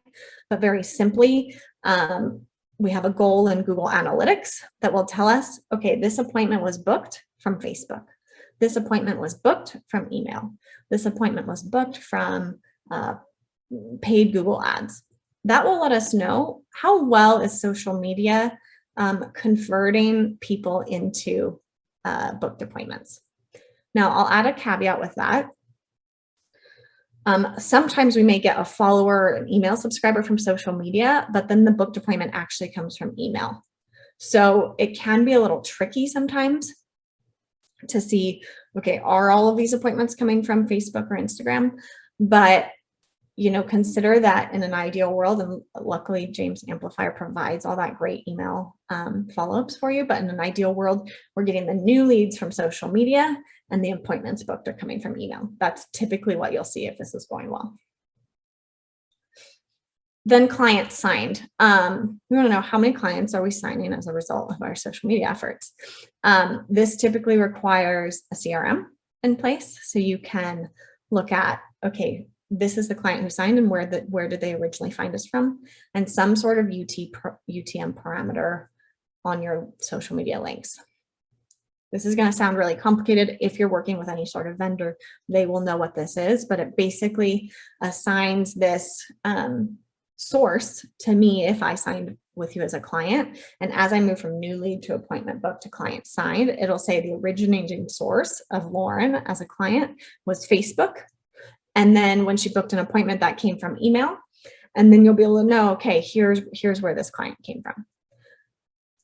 But very simply, we have a goal in Google Analytics that will tell us, okay, this appointment was booked from Facebook. This appointment was booked from email. This appointment was booked from paid Google ads. That will let us know how well is social media converting people into booked appointments. Now, I'll add a caveat with that. Sometimes we may get a follower, an email subscriber from social media, but then the booked appointment actually comes from email. So it can be a little tricky sometimes to see, okay, are all of these appointments coming from Facebook or Instagram? But consider that in an ideal world, and luckily James Amplifier provides all that great email follow-ups for you, but in an ideal world, we're getting the new leads from social media and the appointments booked are coming from email. That's typically what you'll see if this is going well. Then clients signed. We want to know how many clients are we signing as a result of our social media efforts. This typically requires a CRM in place, so you can look at, okay, this is the client who signed and where did they originally find us from, and some sort of UTM parameter on your social media links. This is going to sound really complicated. If you're working with any sort of vendor, they will know what this is, but it basically assigns this source to me if I signed with you as a client. And as I move from new lead to appointment booked to client signed, it'll say the originating source of Lauren as a client was Facebook. And then when she booked an appointment, that came from email. And then you'll be able to know, okay, here's where this client came from.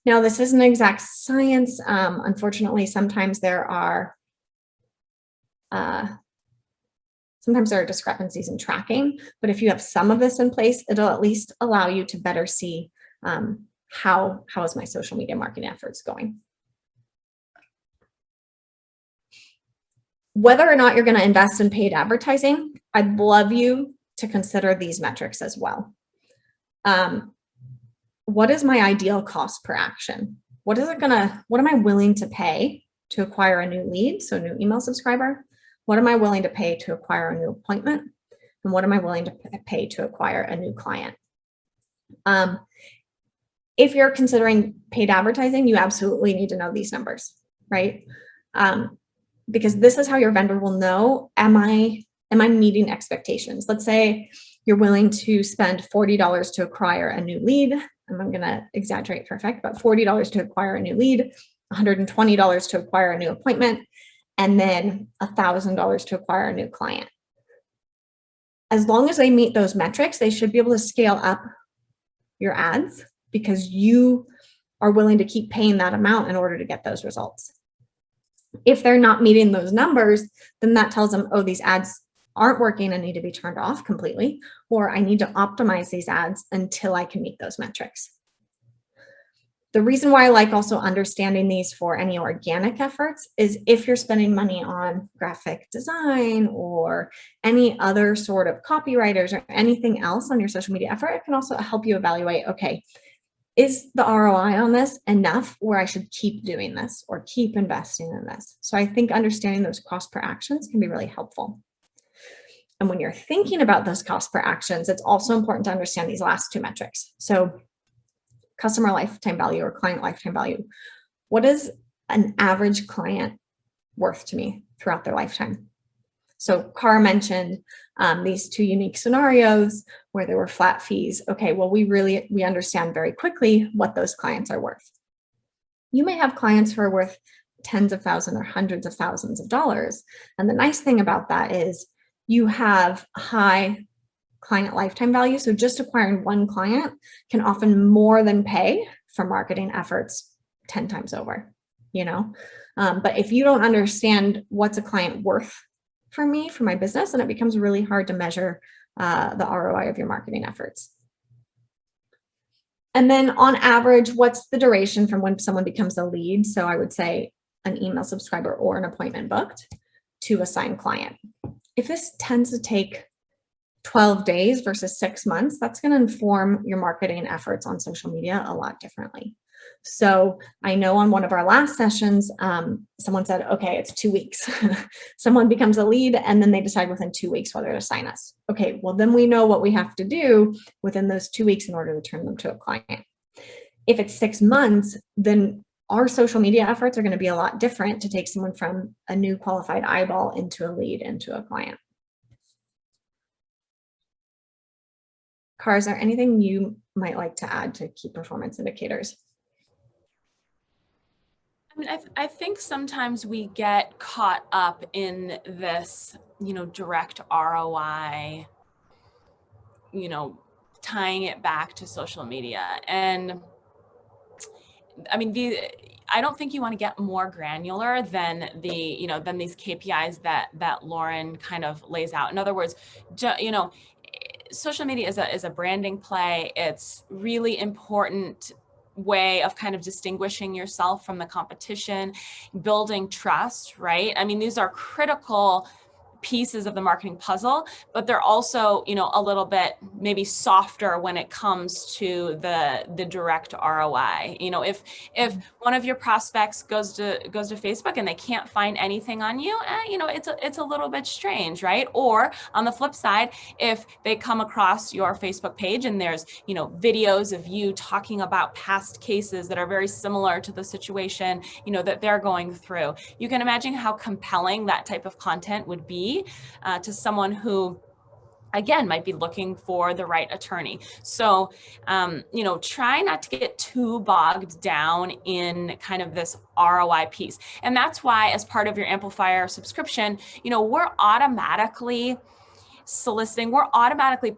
Now, this isn't exact science. Unfortunately, sometimes there are discrepancies in tracking, but if you have some of this in place, it'll at least allow you to better see how is my social media marketing efforts going. Whether or not you're going to invest in paid advertising, I'd love you to consider these metrics as well. What is my ideal cost per action? What am I willing to pay to acquire a new lead, so a new email subscriber? What am I willing to pay to acquire a new appointment? And what am I willing to pay to acquire a new client? If you're considering paid advertising, you absolutely need to know these numbers, right? Because this is how your vendor will know, am I meeting expectations? Let's say you're willing to spend $40 to acquire a new lead. And I'm going to exaggerate for effect, but $40 to acquire a new lead, $120 to acquire a new appointment, and then $1,000 to acquire a new client. As long as they meet those metrics, they should be able to scale up your ads because you are willing to keep paying that amount in order to get those results. If they're not meeting those numbers, then that tells them, oh, these ads aren't working and need to be turned off completely, or I need to optimize these ads until I can meet those metrics. The reason why I like also understanding these for any organic efforts is if you're spending money on graphic design or any other sort of copywriters or anything else on your social media effort, it can also help you evaluate, okay, is the ROI on this enough where I should keep doing this or keep investing in this? So I think understanding those cost per actions can be really helpful. And when you're thinking about those cost per actions, it's also important to understand these last two metrics. So customer lifetime value or client lifetime value. What is an average client worth to me throughout their lifetime? So Cara mentioned these two unique scenarios where there were flat fees. Okay, well, we understand very quickly what those clients are worth. You may have clients who are worth tens of thousands or hundreds of thousands of dollars. And the nice thing about that is you have high client lifetime value. So just acquiring one client can often more than pay for marketing efforts 10 times over, you know? But if you don't understand what's a client worth for me, for my business, then it becomes really hard to measure the ROI of your marketing efforts. And then on average, what's the duration from when someone becomes a lead? So I would say an email subscriber or an appointment booked to a signed client. If this tends to take 12 days versus 6 months, that's going to inform your marketing efforts on social media a lot differently. So I know on one of our last sessions, someone said, okay, it's 2 weeks. Someone becomes a lead and then they decide within 2 weeks whether to sign us. Okay, well, then we know what we have to do within those 2 weeks in order to turn them to a client. If it's 6 months, then our social media efforts are going to be a lot different to take someone from a new qualified eyeball into a lead, into a client. Cara, is there anything you might like to add to key performance indicators? I mean, I think sometimes we get caught up in this, direct ROI, tying it back to social media. And I mean, I don't think you want to get more granular than than these KPIs that Lauren kind of lays out. In other words, social media is a branding play. It's really important way of kind of distinguishing yourself from the competition, building trust, right? I mean, these are critical pieces of the marketing puzzle, but they're also, a little bit maybe softer when it comes to the direct ROI. If one of your prospects goes to Facebook and they can't find anything on you, it's a little bit strange, right? Or on the flip side, if they come across your Facebook page and there's, videos of you talking about past cases that are very similar to the situation, that they're going through, you can imagine how compelling that type of content would be to someone who, again, might be looking for the right attorney. So, try not to get too bogged down in kind of this ROI piece. And that's why, as part of your Amplifier subscription, we're automatically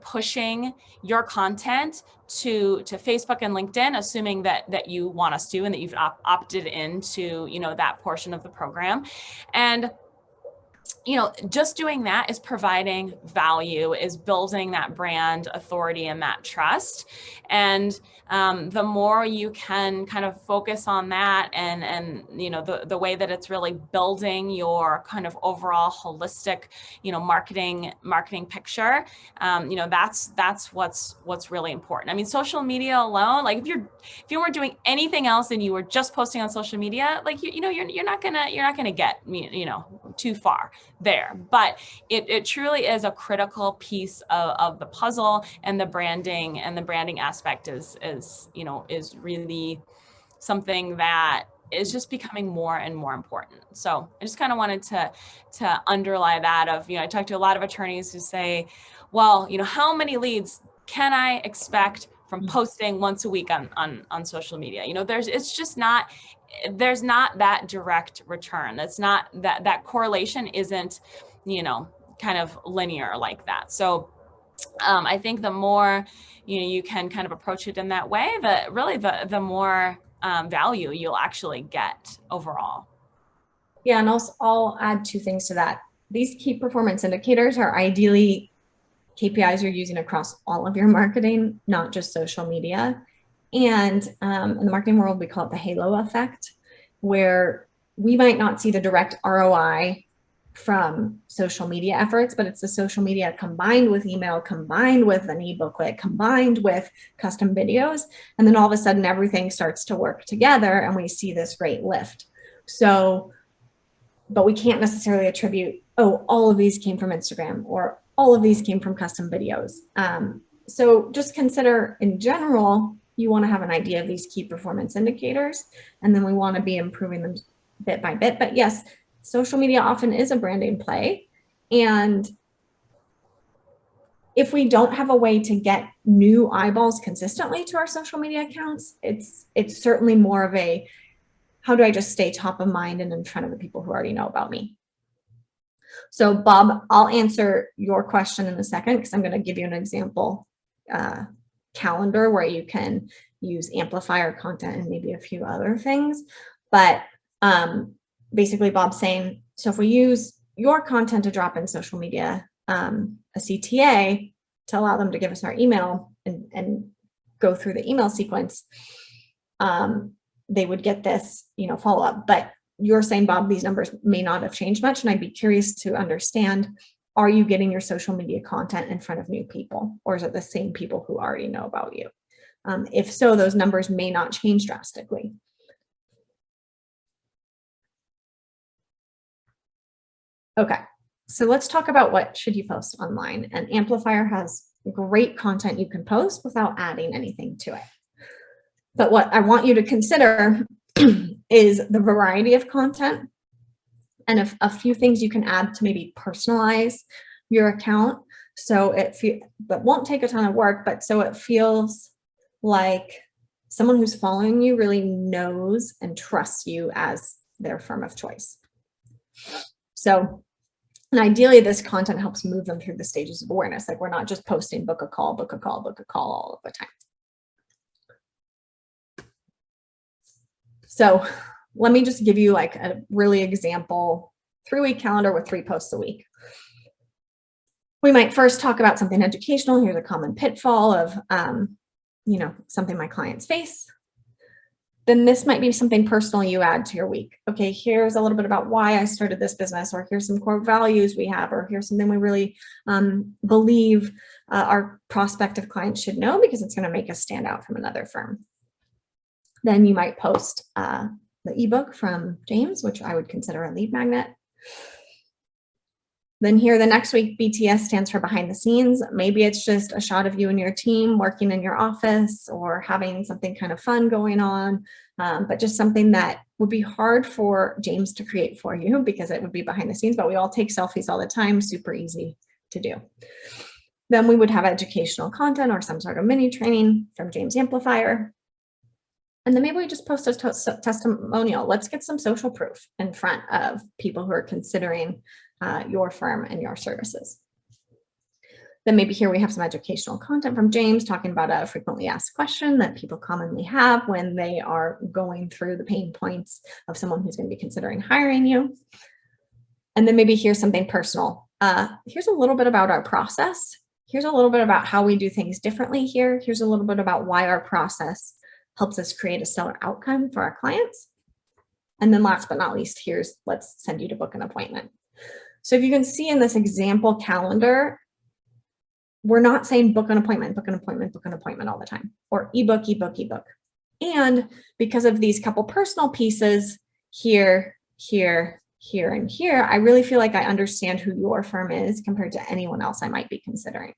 pushing your content to Facebook and LinkedIn, assuming that you want us to, and that you've opted into, that portion of the program. And just doing that is providing value, is building that brand authority and that trust. And the more you can kind of focus on that and the way that it's really building your kind of overall holistic, marketing picture, that's what's really important. I mean, social media alone, like if you weren't doing anything else and you were just posting on social media, like you're not gonna get too far there. But it truly is a critical piece of the puzzle, and the branding aspect is really something that is just becoming more and more important. So I just kind of wanted to underlie that I talked to a lot of attorneys who say, well, how many leads can I expect from posting once a week on social media? There's not that direct return. That's not that correlation isn't, kind of linear like that. So I think the more, you can kind of approach it in that way, the more value you'll actually get overall. Yeah, and also I'll add two things to that. These key performance indicators are ideally KPIs you're using across all of your marketing, not just social media. And in the marketing world, we call it the halo effect, where we might not see the direct ROI from social media efforts, but it's the social media combined with email, combined with an e-booklet, combined with custom videos. And then all of a sudden, everything starts to work together and we see this great lift. So, but we can't necessarily attribute, oh, all of these came from Instagram or all of these came from custom videos. So just consider in general, you want to have an idea of these key performance indicators, and then we want to be improving them bit by bit. But yes, social media often is a branding play. And if we don't have a way to get new eyeballs consistently to our social media accounts, it's certainly more of a, how do I just stay top of mind and in front of the people who already know about me? So Bob, I'll answer your question in a second because I'm going to give you an example calendar where you can use amplifier content and maybe a few other things. But basically Bob's saying, so if we use your content to drop in social media, a CTA to allow them to give us our email and go through the email sequence, they would get this, follow up. But you're saying, Bob, these numbers may not have changed much. And I'd be curious to understand, are you getting your social media content in front of new people, or is it the same people who already know about you? If so, those numbers may not change drastically. Okay, so let's talk about what should you post online. And Amplifier has great content you can post without adding anything to it. But what I want you to consider is the variety of content and a few things you can add to maybe personalize your account. So that won't take a ton of work, but so it feels like someone who's following you really knows and trusts you as their firm of choice. So, and ideally this content helps move them through the stages of awareness. Like we're not just posting book a call, book a call, book a call all of the time. So let me just give you like a really example 3-week calendar with 3 posts a week. We might first talk about something educational. Here's a common pitfall of, something my clients face. Then this might be something personal you add to your week. Okay, here's a little bit about why I started this business, or here's some core values we have, or here's something we really believe our prospective clients should know because it's going to make us stand out from another firm. Then you might post the ebook from James, which I would consider a lead magnet. Then here the next week, BTS stands for behind the scenes. Maybe it's just a shot of you and your team working in your office or having something kind of fun going on, but just something that would be hard for James to create for you because it would be behind the scenes, but we all take selfies all the time, super easy to do. Then we would have educational content or some sort of mini training from James Amplifier. And then maybe we just post a testimonial. Let's get some social proof in front of people who are considering your firm and your services. Then maybe here we have some educational content from James talking about a frequently asked question that people commonly have when they are going through the pain points of someone who's going to be considering hiring you. And then maybe here's something personal. Here's a little bit about our process. Here's a little bit about how we do things differently here. Here's a little bit about why our process helps us create a stellar outcome for our clients. And then last but not least, let's send you to book an appointment. So if you can see in this example calendar, we're not saying book an appointment, book an appointment, book an appointment all the time, or ebook, ebook, ebook. And because of these couple personal pieces here, here, here, and here, I really feel like I understand who your firm is compared to anyone else I might be considering.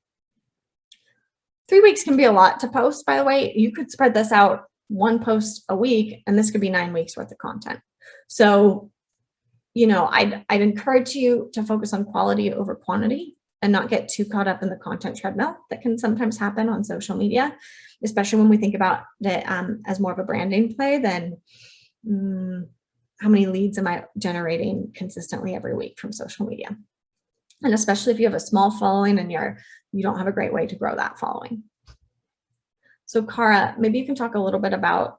3 weeks can be a lot to post, by the way. You could spread this out 1 post a week, and this could be 9 weeks worth of content. So, I'd encourage you to focus on quality over quantity and not get too caught up in the content treadmill that can sometimes happen on social media, especially when we think about it as more of a branding play than how many leads am I generating consistently every week from social media. And especially if you have a small following and you don't have a great way to grow that following. So Cara, maybe you can talk a little bit about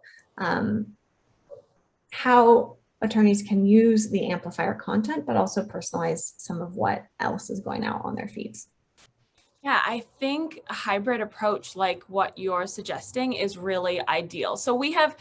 how attorneys can use the amplifier content, but also personalize some of what else is going out on their feeds. Yeah, I think a hybrid approach like what you're suggesting is really ideal. So we have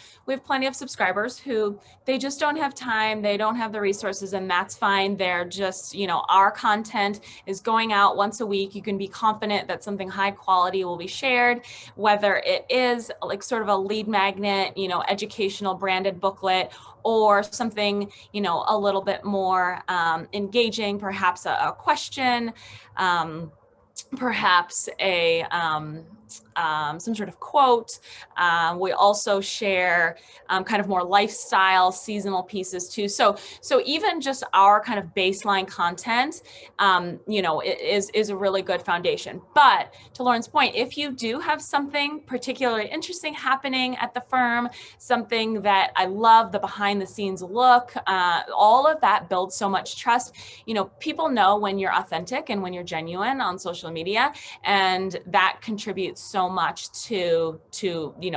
plenty of subscribers who they just don't have time, they don't have the resources, and that's fine. They're just, our content is going out once a week. You can be confident that something high quality will be shared, whether it is like sort of a lead magnet, educational branded booklet, or something, a little bit more engaging, perhaps a question, perhaps a some sort of quote. We also share kind of more lifestyle, seasonal pieces too. So even just our kind of baseline content, is a really good foundation. But to Lauren's point, if you do have something particularly interesting happening at the firm, something that I love, the behind the scenes look, all of that builds so much trust. People know when you're authentic and when you're genuine on social media, and that contributes so much to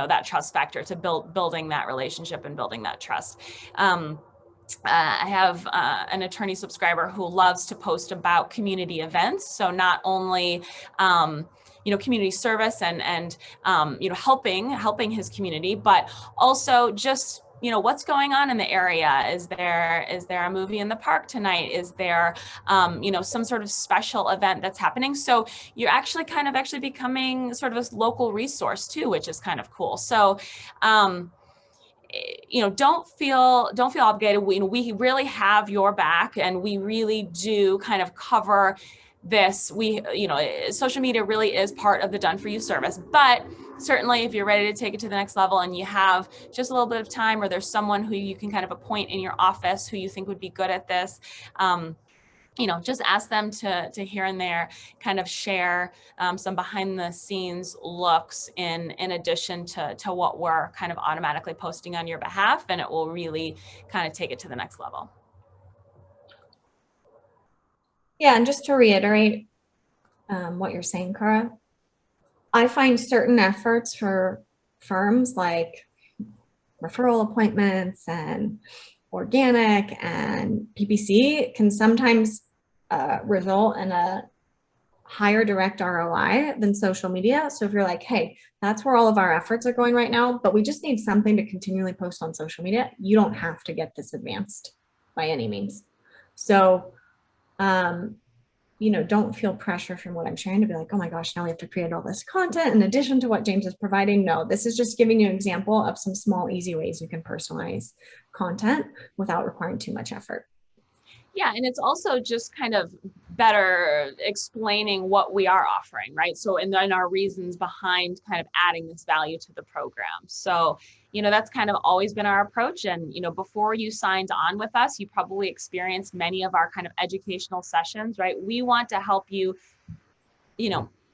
that trust factor, to building that relationship and building that trust. I have an attorney subscriber who loves to post about community events. So not only community service and helping his community, but also just what's going on in the area. Is there a movie in the park tonight? Is there some sort of special event that's happening? So you're actually becoming sort of a local resource too, which is kind of cool. So don't feel obligated. We really have your back, and we really do kind of cover this. Social media really is part of the done for you service, but certainly if you're ready to take it to the next level and you have just a little bit of time, or there's someone who you can kind of appoint in your office who you think would be good at this, just ask them to here and there kind of share some behind the scenes looks in addition to what we're kind of automatically posting on your behalf, and it will really kind of take it to the next level. Yeah, and just to reiterate what you're saying, Cara, I find certain efforts for firms like referral appointments and organic and PPC can sometimes result in a higher direct ROI than social media. So if you're like, hey, that's where all of our efforts are going right now, but we just need something to continually post on social media, you don't have to get this advanced by any means. So, don't feel pressure from what I'm sharing to be like, oh my gosh, now we have to create all this content in addition to what James is providing. No, this is just giving you an example of some small, easy ways you can personalize content without requiring too much effort. Yeah, and it's also just kind of better explaining what we are offering, right? So, and then our reasons behind kind of adding this value to the program. So, that's kind of always been our approach. And, before you signed on with us, you probably experienced many of our kind of educational sessions, right? We want to help you,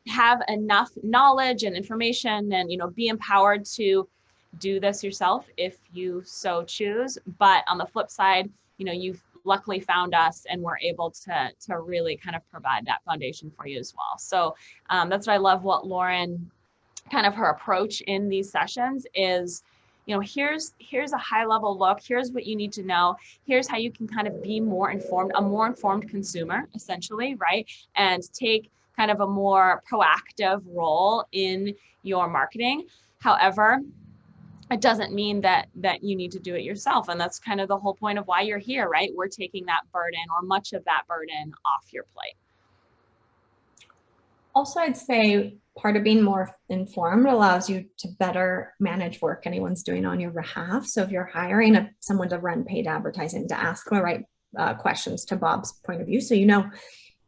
have enough knowledge and information and, be empowered to do this yourself if you so choose. But on the flip side, you've luckily found us, and we're able to really kind of provide that foundation for you as well. So that's what I love, what Lauren, kind of her approach in these sessions is, here's a high level look, here's what you need to know, here's how you can kind of be a more informed consumer, essentially, right? And take kind of a more proactive role in your marketing. However, it doesn't mean that you need to do it yourself. And that's kind of the whole point of why you're here, right? We're taking that burden, or much of that burden, off your plate. Also, I'd say part of being more informed allows you to better manage work anyone's doing on your behalf. So if you're hiring someone to run paid advertising, to ask the right questions to Bob's point of view. So,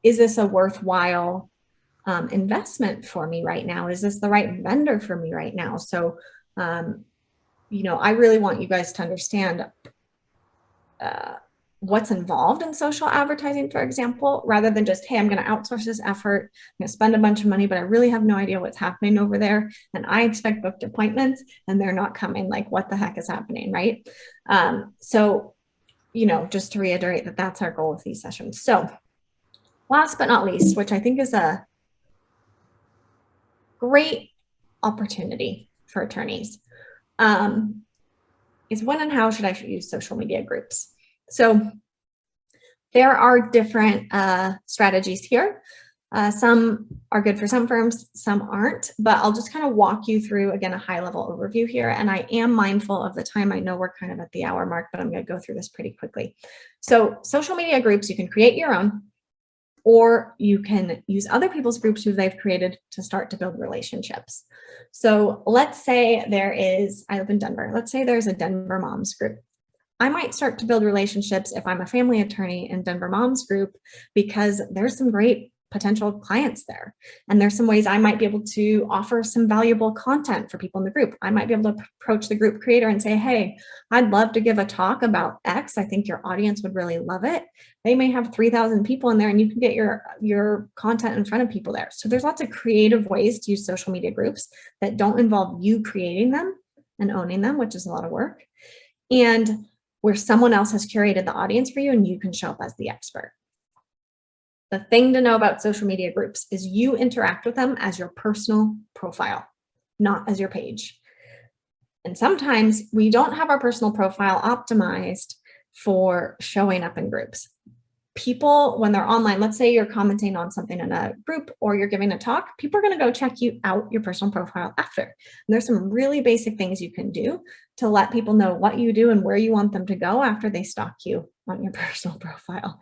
is this a worthwhile investment for me right now? Is this the right vendor for me right now? So, I really want you guys to understand what's involved in social advertising, for example, rather than just, hey, I'm going to outsource this effort, I'm going to spend a bunch of money, but I really have no idea what's happening over there. And I expect booked appointments and they're not coming. Like, what the heck is happening, right? So, just to reiterate that's our goal with these sessions. So last but not least, which I think is a great opportunity for attorneys, is when and how should I use social media groups? So there are different strategies here. Some are good for some firms, some aren't, but I'll just kind of walk you through, again, a high level overview here. And I am mindful of the time. I know we're kind of at the hour mark, but I'm going to go through this pretty quickly. So social media groups, you can create your own, or you can use other people's groups who they've created to start to build relationships. So let's say I live in Denver. Let's say there's a Denver Moms group. I might start to build relationships if I'm a family attorney in Denver Moms group, because there's some great potential clients there. And there's some ways I might be able to offer some valuable content for people in the group. I might be able to approach the group creator and say, hey, I'd love to give a talk about X. I think your audience would really love it. They may have 3,000 people in there, and you can get your content in front of people there. So there's lots of creative ways to use social media groups that don't involve you creating them and owning them, which is a lot of work, and where someone else has curated the audience for you and you can show up as the expert. The thing to know about social media groups is you interact with them as your personal profile, not as your page. And sometimes we don't have our personal profile optimized for showing up in groups. People, when they're online, let's say you're commenting on something in a group or you're giving a talk, people are going to go check you out, your personal profile after. And there's some really basic things you can do to let people know what you do and where you want them to go after they stalk you on your personal profile.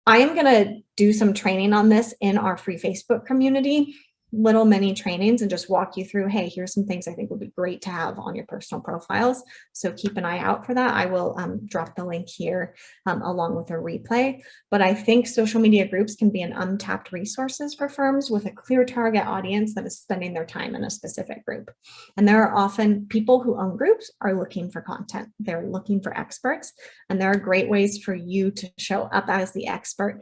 I am going to do some training on this in our free Facebook community, little mini trainings, and just walk you through, hey, here's some things I think would be great to have on your personal profiles. So keep an eye out for that. I will drop the link here along with a replay. But I think social media groups can be an untapped resources for firms with a clear target audience that is spending their time in a specific group. And there are often people who own groups are looking for content. They're looking for experts. And there are great ways for you to show up as the expert,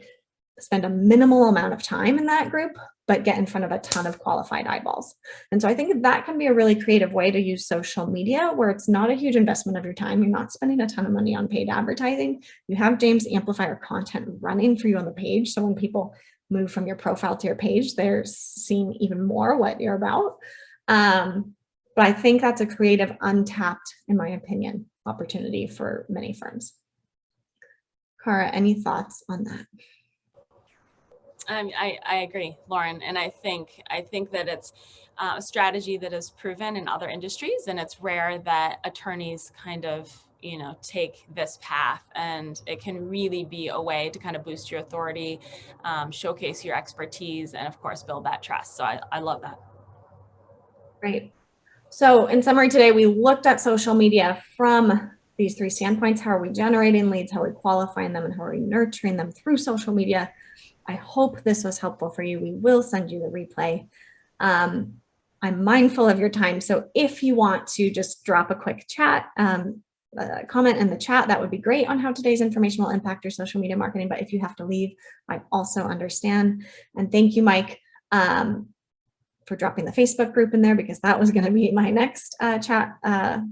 spend a minimal amount of time in that group, but get in front of a ton of qualified eyeballs. And so I think that can be a really creative way to use social media where it's not a huge investment of your time. You're not spending a ton of money on paid advertising. You have James Amplifier content running for you on the page. So when people move from your profile to your page, they're seeing even more what you're about. But I think that's a creative, untapped, in my opinion, opportunity for many firms. Cara, any thoughts on that? I agree, Lauren, and I think that it's a strategy that is proven in other industries, and it's rare that attorneys kind of take this path, and it can really be a way to kind of boost your authority, showcase your expertise, and of course build that trust. So I love that. Great. So in summary today, we looked at social media from these three standpoints. How are we generating leads? How are we qualifying them? And how are we nurturing them through social media? I hope this was helpful for you. We will send you the replay. I'm mindful of your time. So if you want to just drop a quick chat, comment in the chat, that would be great on how today's information will impact your social media marketing. But if you have to leave, I also understand. And thank you, Mike, for dropping the Facebook group in there, because that was going to be my next chat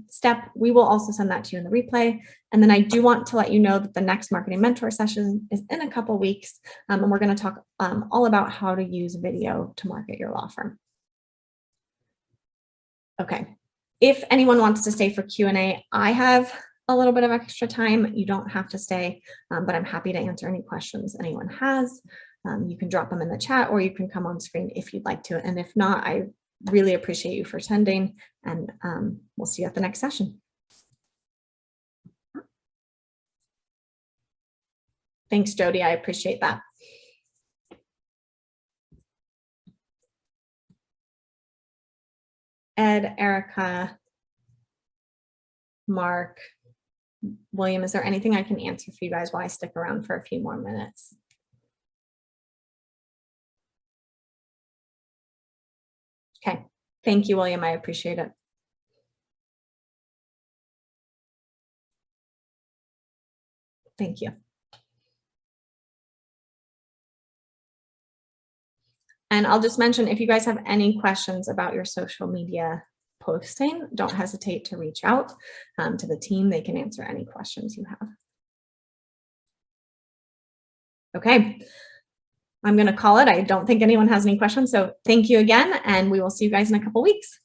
step. We will also send that to you in the replay. And then I do want to let you know that the next marketing mentor session is in a couple weeks. And we're going to talk all about how to use video to market your law firm. Okay. If anyone wants to stay for Q&A, I have a little bit of extra time. You don't have to stay, but I'm happy to answer any questions anyone has. You can drop them in the chat, or you can come on screen if you'd like to. And if not, I really appreciate you for attending, and we'll see you at the next session. Thanks, Jody. I appreciate that. Ed, Erica, Mark, William, is there anything I can answer for you guys while I stick around for a few more minutes? Okay, thank you, William. I appreciate it. Thank you. And I'll just mention, if you guys have any questions about your social media posting, don't hesitate to reach out to the team. They can answer any questions you have. Okay, I'm going to call it. I don't think anyone has any questions. So thank you again, and we will see you guys in a couple weeks.